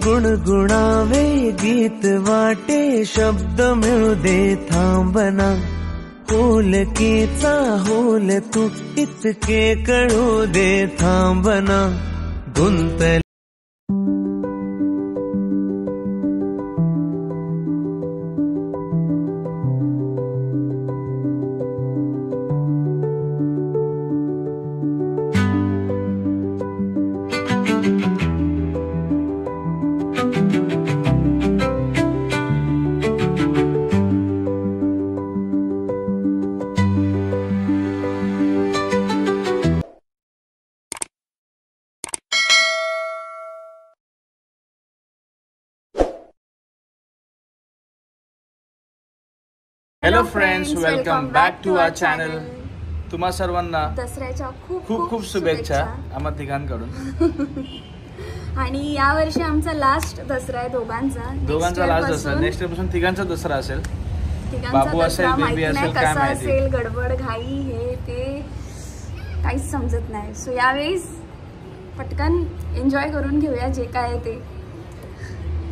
गुणगुणावे गीत वाटे शब्द मिळू दे थांबना होलकीचा होल तू इतके कळू दे थांबना गुंतले hello friends, welcome back to our channel. तुम्हा सर्वांना दसऱ्याच्या खूप खूप खूप शुभेच्छा आम्हा तिघांकडून. आणि या वर्षी आमचा लास्ट दसरा आहे दोघांचा लास्ट दसरा. नेक्स्ट इयर पासून तिघांचा दसरा असेल. बाबू असेल, बेबी असेल, काय माहिती गडबड घाई हे ते काहीच समजत नाही. सो यावेळेस पटकन एन्जॉय करून घेऊया जे काय आहे ते.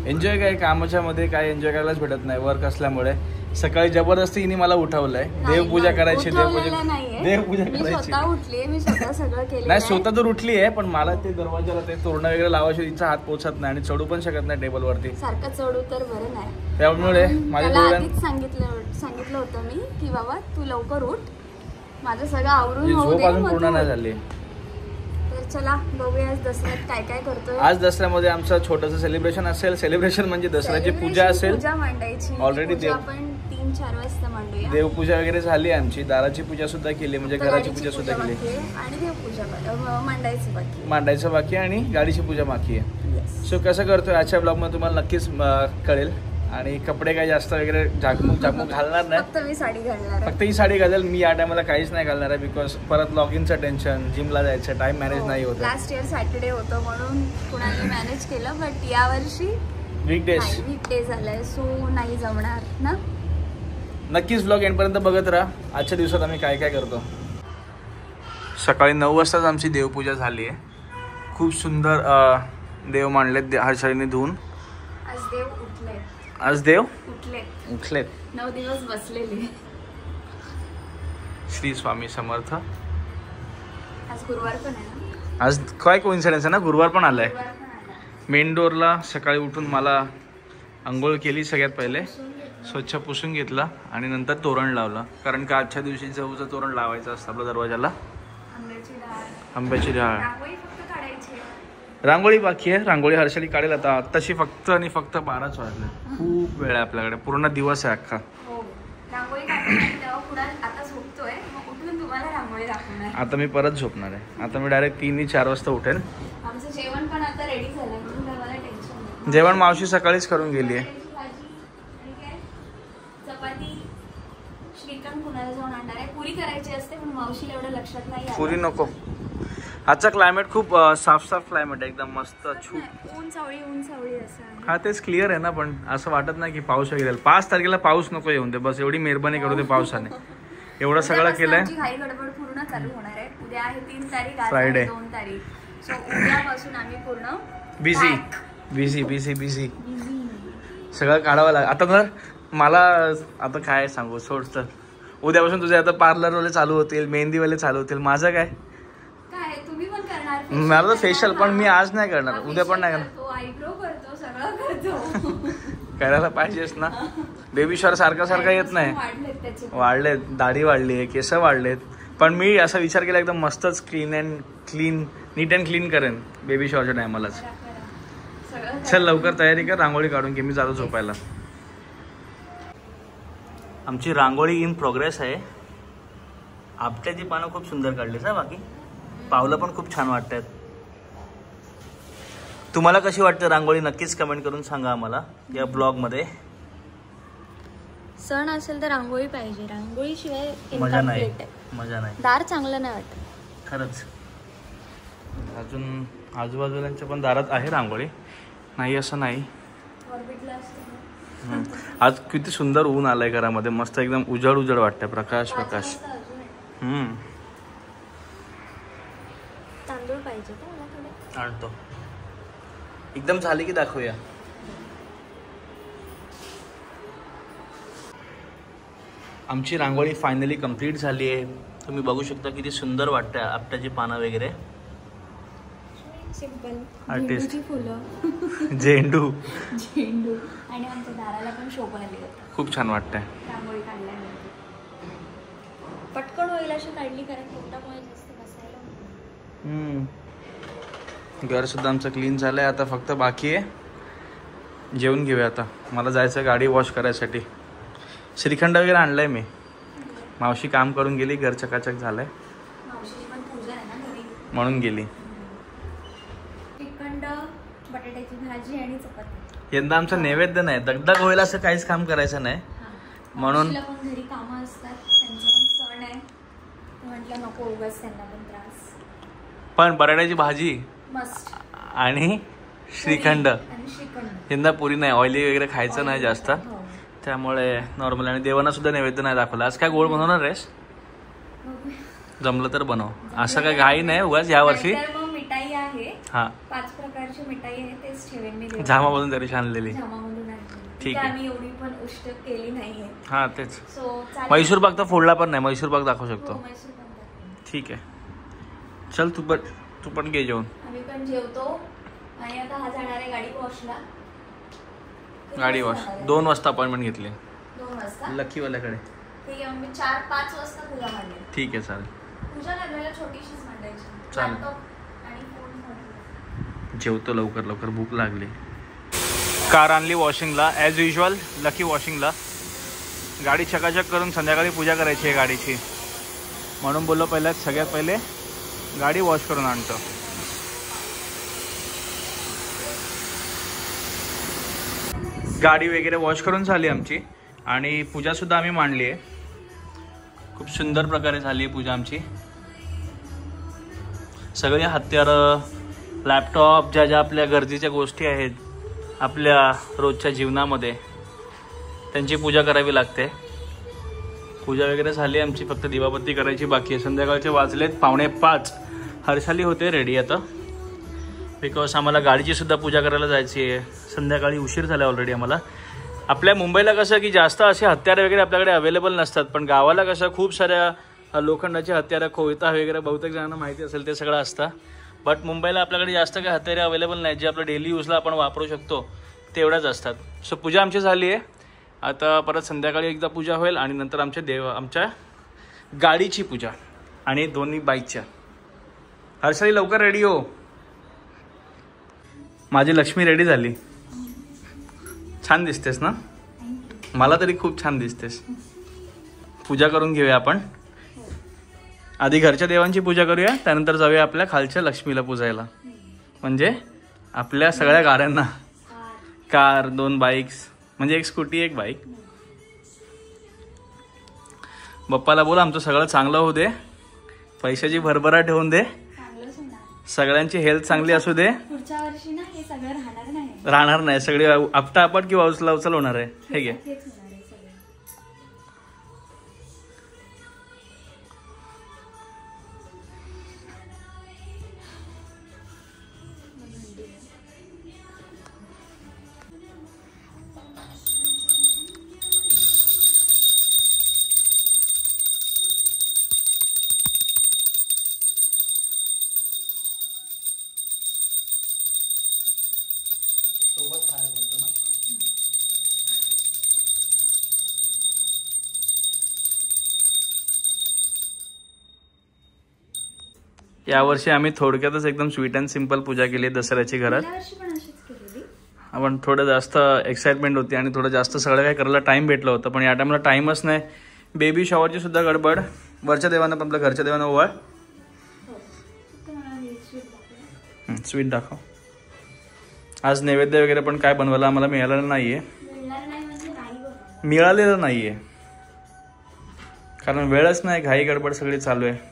एन्जॉय काय, कामाच्या मध्ये काय एन्जॉय करायलाच भेटत नाही वर्क असल्यामुळे. सकाळी जबरदस्ती हिने मला उठवलंय. देवपूजा करायची, देवपूजा करायची. मी स्वतः सगळं केलं नाही, स्वतः तर उठली आहे, पण मला ते दरवाजाला ते तोरणं वगैरे लावायची तिचा हात पोचत नाही आणि चढू पण शकत नाही टेबल वरती. सारखं चढू तर बरं नाही. त्यामुळे माझ्या सांगितलं होतं मी की बाबा तू लवकर उठ, माझं सगळं आवरून झोप अजून पूर्ण नाही झाली. चला बघूया आज दसऱ्यात काय काय करतोय. आज दसऱ्यामध्ये आमचं छोटंसं सेलिब्रेशन असेल. सेलिब्रेशन म्हणजे दसऱ्याची पूजा असेल. पूजा मांडायची ऑलरेडी आपण 3-4 वाजता मांडूया. देवपूजा वगैरे झाली आमची. दाराची पूजा सुद्धा केली, म्हणजे घराची पूजा सुद्धा केली आणि देवपूजा मांडायचं बाकी आणि गाडीची पूजा बाकी आहे. सो कसं करतोय आजच्या ब्लॉग मध्ये तुम्हाला नक्कीच कळेल. आणि कपडे काही जास्त वगैरे झाकमूक घालणार नाही. फक्त मी साडी घालणार, फक्त ही साडी घालेल. मी या टायमाला काहीच नाही घालणार आहे, बिकॉज परत लॉगिनचं टेन्शन, जिमला जायचं, टाइम मॅनेज नाही होत. लास्ट इयर सॅटर्डे होतं म्हणून कुणाला मॅनेज केलं, बट यावर्षी वीकडे झालंय, सो नाही जमणार ना. नक्कीच ब्लॉग एंडपर्यंत बघत राहा. आजच्या दिवसात आम्ही काय काय करतो. सकाळी 9 वाजताच आमची देवपूजा झाली आहे. खूप सुंदर देव मांडलेत हर्षालीने धुवून. आज देव उठलेत 9 दिवस बसलेले. श्री स्वामी समर्थ. आज गुरुवार पण आहे ना. आज काय कोइन्सिडन्स आहे ना, गुरुवार पण आलाय. मेन डोरला सकाळी उठून मला आंघोळ केली. सगळ्यात पहिले स्वच्छ पुसून घेतला आणि नंतर तोरण लावलं, कारण का आजच्या दिवशी जवळचं तोरण लावायचं असतं आपल्या दरवाजाला. आंब्याची डाळ. रांगोळी बाकी आहे. रांगोळी हर्षाली काढेल आता. आत्ताशी फक्त आणि फक्त 12च वाजले. खूप वेळ आहे आपल्याकडे, पूर्ण दिवस आहे अख्खा. आता मी परत झोपणार आहे. आता मी डायरेक्ट 3-4 वाजता उठेल. जेवण पण आता रेडी झालंय. जेवण मावशी सकाळीच करून गेली आहे. चपाती श्रीखंड कुणाला जाऊन आणणार आहे. पुरी करायची असते पण मावशीला एवढं लक्षात नाही. पुरी नको. आजचा क्लायमेट खूप साफ क्लायमेट आहे, एकदम मस्त. ऊन सावळी असं. हा तेच क्लिअर आहे ना, पण असं वाटत नाही की पाऊस वगैरे. 5 तारखेला पाऊस नको येऊन दे बस, एवढी मेहरबानी करू दे पावसाने. एवढं सगळं केलंय. घाई गडबड पूर्ण चालू होणार आहे. उद्या आहे 3 तारीख, फ्रायडे 2 तारीख. सो उद्यापासून आम्ही पूर्ण बिझी सगळं काढावं लागेल. आता तर मला आता काय सांगू, सोड. तर उद्यापासून तुझे आता पार्लरवाले चालू होतील, मेहंदीवाले चालू होतील. माझं काय तुम्ही पण करणार. मला तर फेशियल, पण मी आज नाही करणार, उद्या पण नाही करणार. आयब्रो करतो, सगळं करतो. करायला पाहिजेच ना. बेबी शॉवर सारखा येत नाही. वाढलेत, दाढी वाढली आहे, केस वाढलेत. पण मी असा विचार केला एकदम मस्तच नीट अँड क्लीन करेन बेबी शॉवरच्या टायमालाच. चल लवकर तयारी कर, रांगोळी काढून घे, मी जातो झोपायला. आमची रांगोळी इन प्रोग्रेस आहे. आपट्याची पानं खूप सुंदर काढलीस ना. बाकी पावलं पण खूप छान वाटतात. तुम्हाला कशी वाटते रांगोळी नक्कीच कमेंट करून सांगा आम्हाला या ब्लॉगमध्ये. सण असेल तर रांगोळी पाहिजे. रांगोळीशिवाय मजा नाही. दार चांगलं नाही वाटत खरंच. अजून आजूबाजूल्यांच्या पण दारात आहे रांगोळी, नाही असं नाही. आज किती सुंदर ऊन आलंय घरामध्ये, मस्त एकदम उजळ वाटतंय. प्रकाश. तांदूळ पाहिजे आणतो. एकदम झाली की दाखवूया. आमची रांगोळी फायनली कंप्लीट झाली आहे. तुम्ही बघू शकता किती सुंदर वाटतं. आपट्याची पानं वगैरे, सिंपल आर्टिस्ट फुलं, झेंडू आणि आमच्या दाराला पण शोभा आली होती. खूप छान वाटतंय. रांगोळी काढल्यानंतर पटकन होईल अशी काढली, कारण पोटामुळे जास्त बसायला. घर सुद्धा आमचं क्लीन झालंय. आता फक्त बाकी आहे जेवून घेऊया. आता मला जायचं गाडी वॉश करायसाठी. श्रीखंड वगैरे आणलाय मी. मावशी काम करून गेली, घर चकाचक झालंय मावशीची पण पूजा आहे ना घरी, म्हणून गेली. श्रीखंड, बटाट्याची भाजी आणि चपाती. यंदा आमचा नैवेद्य नाही, दगदग होईल असं काहीच काम करायचं नाही म्हणून. पण घरी कामं असतात, त्यांचा पण सण आहे, म्हटलं नको उगाच त्यांना पण त्रास. पण बटाट्याची भाजी मस्त आणि श्रीखंड. यंदा पुरी नाही, ऑइली वगैरे खायचं नाही जास्त, त्यामुळे नॉर्मल. आणि देवांना सुद्धा नैवेद्य नाही दाखवला. आज काय गोड बनवणार आहेस? जमलं तर बनव, असं काय घाई नाही उगाच. या वर्षी मिठाई आहे, हा 5 प्रकारची मिठाई आहे, तेच ठेवेन मी. झामामधून तरी आणलेली. ठीक आहे. आम्ही एवढी पण उष्ट केली नाहीये. हा तेच. सो मैसूर पाक तर फोडला पण नाही, मैसूर पाक दाखवू शकतो. मैसूर पाक. ठीक आहे, चल तू पण घे जेवण. आम्ही पण जेवतो. आणि आता हा जाणार आहे गाडी वॉशला. गाडी वॉश 2 वाजता अपॉइंटमेंट घेतली. 2 वाजता लकीवाल्याकडे. ठीक आहे, मी 4-5 वाजता पूजा मांडेल. ठीक आहे, चालेल. पूजा लागलेला छोटीशीच मांडायची. चालेल. आणि फोन. जेवतो लवकर, भूक लागली. कार आणली वॉशिंगला, ॲज युजल लकी वॉशिंगला. गाडी चकाचक करून संध्याकाळी पूजा करायची आहे गाडीची, म्हणून बोललो सगळ्यात पहिले गाडी वॉश करून आणतो. गाडी वगैरे वॉश करून झाली आमची, आणि पूजासुद्धा आम्ही मांडली आहे. खूप सुंदर प्रकारे झाली आहे पूजा आमची. सगळे हत्यारं, लॅपटॉप, ज्या आपल्या गरजेच्या गोष्टी आहेत आपल्या रोजच्या जीवनामध्ये, त्यांची पूजा करावी लागते. पूजा वगैरे झाली आमची, फक्त दिवाबत्ती करायची बाकी आहे. संध्याकाळचे वाजलेत 4:45. हर्षाली होते रेडी आता, बिकॉज आम्हाला गाडीची सुद्धा पूजा करायला जायची आहे. संध्याकाळी उशीर झाला ऑलरेडी आम्हाला. आपल्या मुंबईला कसं की जास्त असे हत्यारे वगैरे आपल्याकडे अवेलेबल नसतात, पण गावाला कसं खूप साऱ्या लोखंडाची हत्यारं, कोयता वगैरे बहुतेक जणांना माहिती असेल ते सगळं असतं. बट मुंबईला आपल्याकडे जास्त काही हत्यारे अवेलेबल नाहीत, जे आपलं डेली यूजला आपण वापरू शकतो तेवढ्याच असतात. सो पूजा आमची झाली आहे. आता परत संध्याकाळी एकदा पूजा होईल, आणि नंतर आमच्या गाडीची पूजा आणि दोन्ही बाईकच्या. हर्षाली लवकर रेडी हो. माझी लक्ष्मी रेडी झाली. छान दिसतेस ना? मला तरी खूप छान दिसतेस. पूजा करून घेऊया आपण. आधी घरच्या देवांची पूजा करूया, त्यानंतर जाऊया आपल्या खालच्या लक्ष्मीला पूजायला. म्हणजे आपल्या सगळ्या गाड्यांना, कार, 2 बाईक्स, म्हणजे 1 स्कूटी 1 बाईक. बाप्पाला बोल आमचं सगळं चांगलं होऊ दे, पैशाची भरभराट ठेवून दे, सगळ्यांची हेल्थ चांगली असू दे. पुढच्या वर्षी ना हे सगळं राहणार नाही, सगळे आपटापट किंवा उचल होणार आहे. हे घे. यावर्षी आम्ही थोडक्यातच एकदम स्वीट अँड सिंपल पूजा केली दसऱ्याची घरात. आपण थोडं जास्त एक्साइटमेंट होती आणि थोडं जास्त सगळं काही करायला टाइम भेटलं होतं, पण या टाइमला टाइमच नाही. बेबी शॉवरची सुद्धा गडबड. वरच्या देवानं पण आपल्या घरच्या देवानं ओवाळ. स्वीट दाखव. आज नैवेद्य वगैरे पण काय बनवायला आम्हाला मिळालेलं नाहीये, कारण वेळच नाही, घाई गडबड सगळी चालू आहे.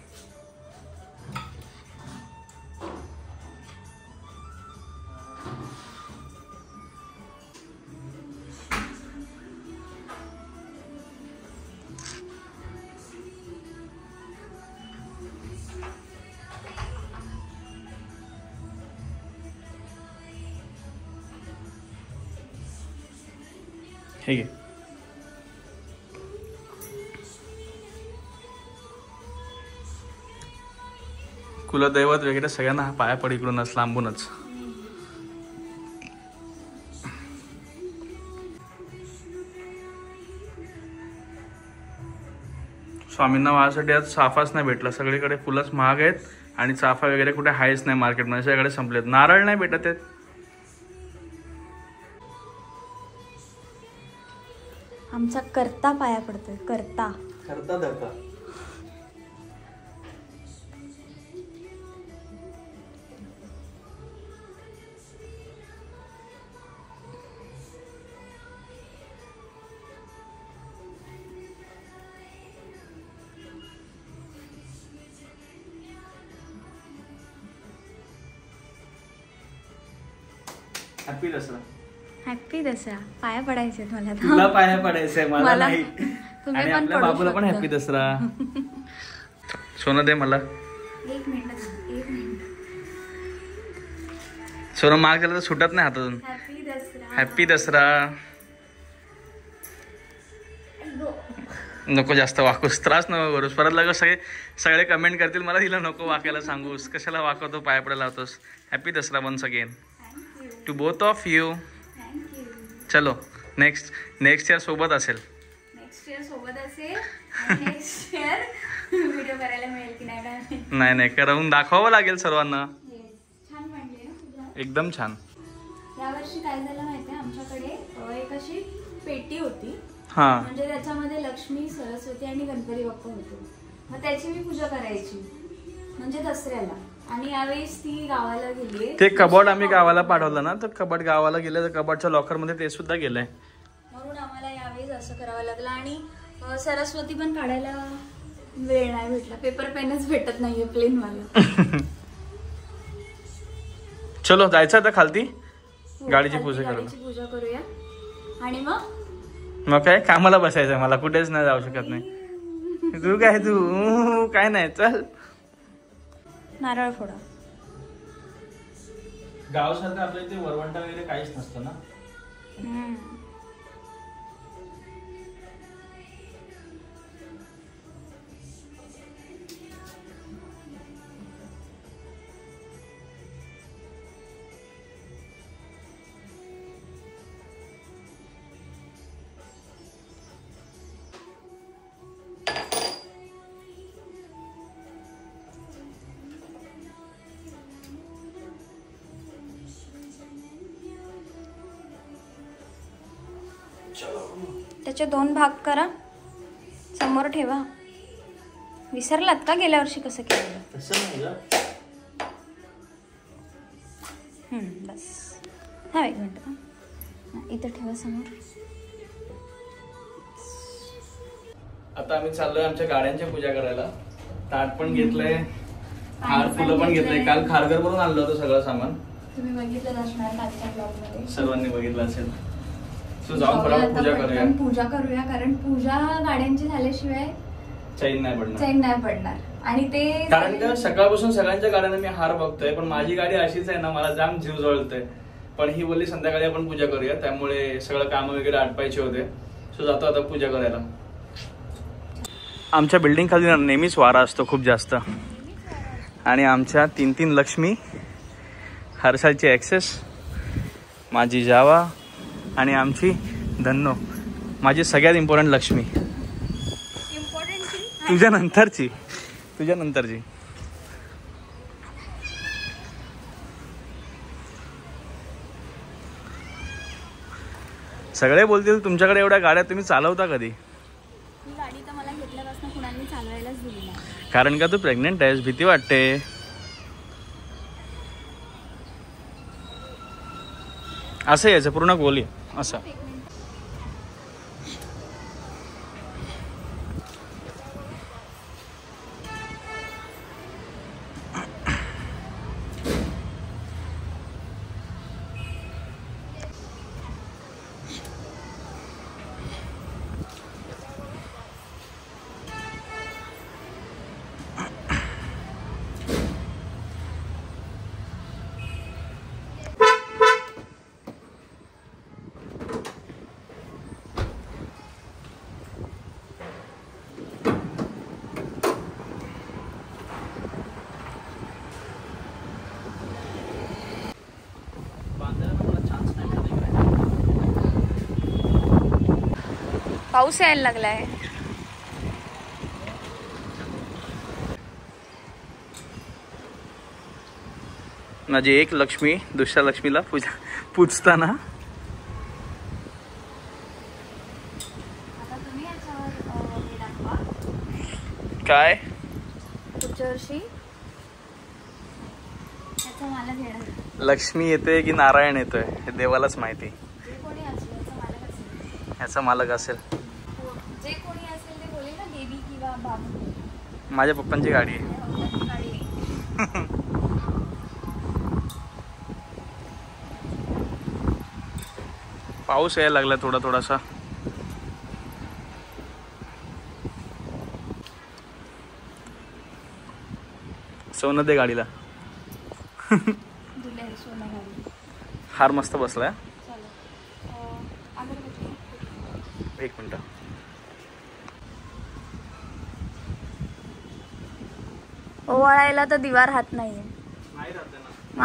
ठीक आहे. कुलदैवत वगैरे सगळ्यांना पाया पड इकडूनच लांबूनच. स्वामींना वाहासाठी आज चाफाच नाही भेटला. सगळीकडे फुलंच महाग आहेत आणि चाफा वगैरे कुठे आहेच नाही मार्केटमध्ये, सगळीकडे संपलेत. नारळ नाही भेटत आहेत. आमचा करता पाया पडतोय. करता धरता. हॅपी दसरा. हॅपी दसरा. पाया पडायचे मला. तुला पाया पडायचंय, मला नाही. तुम्ही आणि पण आपल्या बाबूला पण हॅपी दसरा. सोनं दे मला. एक मिनिट. सोनं माग गेलं तर सुटत नाही हातातून. हॅपी दसरा. हॅपी दसरा. नको जास्त वाकूस, त्रास नको करूस. परत लगेच सगळे कमेंट करतील मला तिला नको वाकायला सांगूस, कशाला वाकवतो, पाया पडायला लावतोस. Happy Dussehra once again to both of you. चलो नेक्स्ट इयर सोबत असेल. नेक्स्ट इयर व्हिडिओ करायला मिळेल की नाही? नाही करून दाखवावं लागेल सर्वांना. छान म्हणले ना तुझा. एकदम छान. यावर्षी काय झालं माहितीये, आमच्याकडे एक अशी पेटी होती. हा, म्हणजे त्याच्यामध्ये लक्ष्मी, सरस्वती आणि गणपती बाप्पा होते. मग त्याची मी पूजा करायची म्हणजे दसऱ्याला. आणि यावेळेस ती गावाला गेली. ते कबॉर्ड आम्ही गावाला पाठवलं ना, तर कबॉर्ड गावाला गेलं तर कबॉर्डच्या लॉकर मध्ये ते सुद्धा गेलंय. म्हणून आम्हाला यावेळेस असं करावं लागलं. आणि सरस्वती पण काढायला वेळ नाही भेटला. पेपर पेनच भेटत नाहीये प्लेन मला. चलो जायचं आता खालती गाडीची पूजा करूया. आणि मग काय कामाला बसायचंय मला, कुठेच नाही जाऊ शकत नाही. तू काय नाही. चल नारळ फोडा. गावासारखं आपल्या इथे वरवंटा वगैरे काहीच नसतं ना. त्याचे 2 भाग करा, समोर ठेवा. विसरलात का गेल्या वर्षी कसं केलं? बस. हा, एक मिनिट. इथं ठेवा समोर. आता आम्ही चाललोय आमच्या गाड्यांची पूजा करायला. ताट पण घेतलंय, हार फुलं पण घेतलंय. काल खारघर वरून आणलं होतं सगळं सामान. तुम्ही बघितलं असणार कालच्या ब्लॉगमध्ये. सर्वांनी बघितलं असेल. जाऊन पूजा करूया, कारण पूजा गाड्यांची झाल्याशिवाय चैन नाही पडणार. आणि ते कारण का सकाळपासून सगळ्यांच्या गाड्यांना मी हार बघतोय, पण माझी गाडी अशीच आहे ना, मला जाम जीव जळतोय. पण ही बोलली संध्याकाळी आपण पूजा करूया, त्यामुळे सगळं काम वगैरे आटपायचे होते. सो जातो आता पूजा करायला. आमच्या बिल्डिंग खाली नेहमीच वारा असतो खूप जास्त. आणि आमच्या 3 लक्ष्मी, हर्षाची ॲक्सेस, माझी जावा आणि आमची धन्नो, माझी सगळ्यात इम्पॉर्टंट लक्ष्मी. तुझ्या नंतरची. सगळे बोलतील तुमच्याकडे एवढ्या गाड्या तुम्ही चालवता कधी? ही गाडी तर मला घेतल्यापासून कुणाला चालवायलाच दिली नाही. कारण का तू प्रेग्नेंट आहेस, भीती वाटते. असं यायचं पूर्ण गोली असं. पाऊस यायला लागलाय. माझी एक लक्ष्मी दुसऱ्या लक्ष्मीला पूजताना. काय लक्ष्मी येते की नारायण येतोय हे देवालाच माहिती. ह्याचा मालक असेल जे कोणी असेल ते बोले ना, देवी किंवा बाबू. माझ्या पप्पांची गाडी आहे. पाऊस यायला लागला थोडा थोडासा. सोनं दे गाडीला. हार मस्त बसलाय. एक मिनिट. ओवाळायला तर दिवा राहत नाहीये,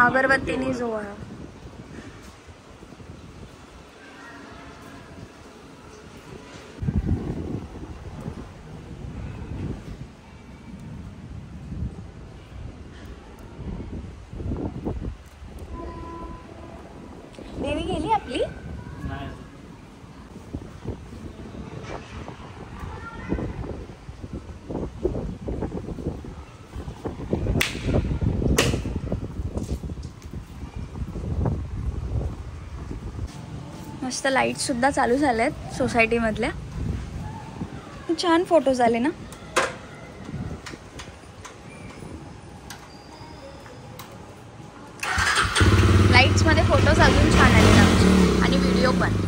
अगरबत्तीने ओवाळा. देवी गेली आपली. मस्त लाईट सुद्धा चालू झाल्यात सोसायटी मधल्या. छान फोटोज आले ना. लाईट्स मध्ये फोटोज अजून छान आले आमचे आणि व्हिडिओ पण.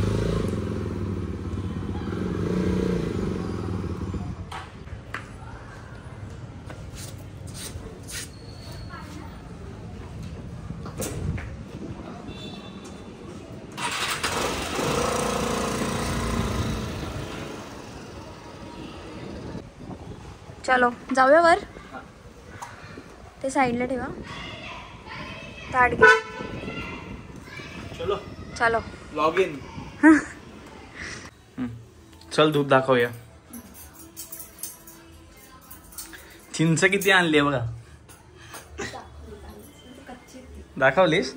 चलो जाऊया वर. ते साईडला ठेवा. ताट घे. चलो चलो लॉग इन. चल धूप दाखवूया. चिंच किती आणली बघा. दाखवलीस.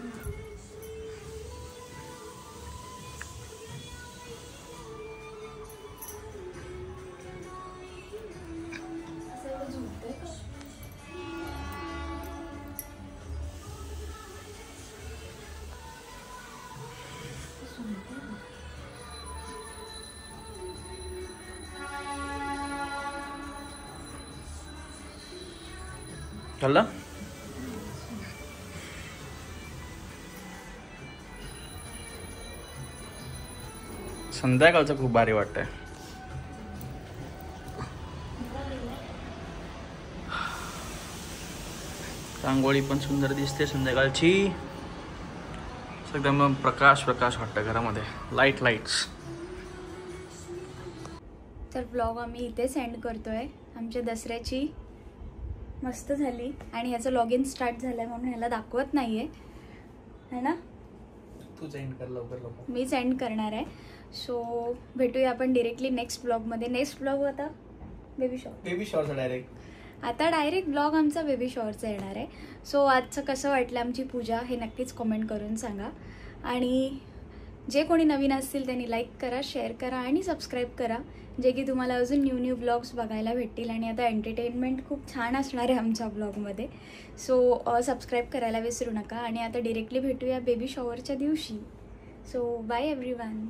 चला संध्याकाळचं खूप भारी वाटतंय. रांगोळी पण सुंदर दिसते संध्याकाळची. एकदम प्रकाश प्रकाश वाटतं घरामध्ये. लाईट्स. तर ब्लॉग आम्ही इथे सेंड करतोय. आमच्या दसऱ्याची मस्त झाली आणि याचं लॉग इन स्टार्ट झालंय म्हणून ह्याला दाखवत नाहीये है ना. तू सेंड कर लवकर. मी सेंड करणार आहे. सो भेटूया आपण डिरेक्टली नेक्स्ट ब्लॉगमध्ये. नेक्स्ट ब्लॉग आता बेबी शॉवर डायरेक्ट. आता डायरेक्ट ब्लॉग आमचा बेबी शॉवरचा येणार आहे. सो आजचं कसं वाटलं आमची पूजा हे नक्कीच कमेंट करून सांगा. आणि जे कोणी नवीन असतील त्यांनी लाईक करा, शेअर करा आणि सबस्क्राईब करा, जे की तुम्हाला अजून न्यू ब्लॉग्स बघायला भेटतील. आणि आता एंटरटेनमेंट खूप छान असणार आहे आमच्या ब्लॉगमध्ये. सो सबस्क्राईब करायला विसरू नका. आणि आता डिरेक्टली भेटूया बेबी शॉवरच्या दिवशी. So bye everyone.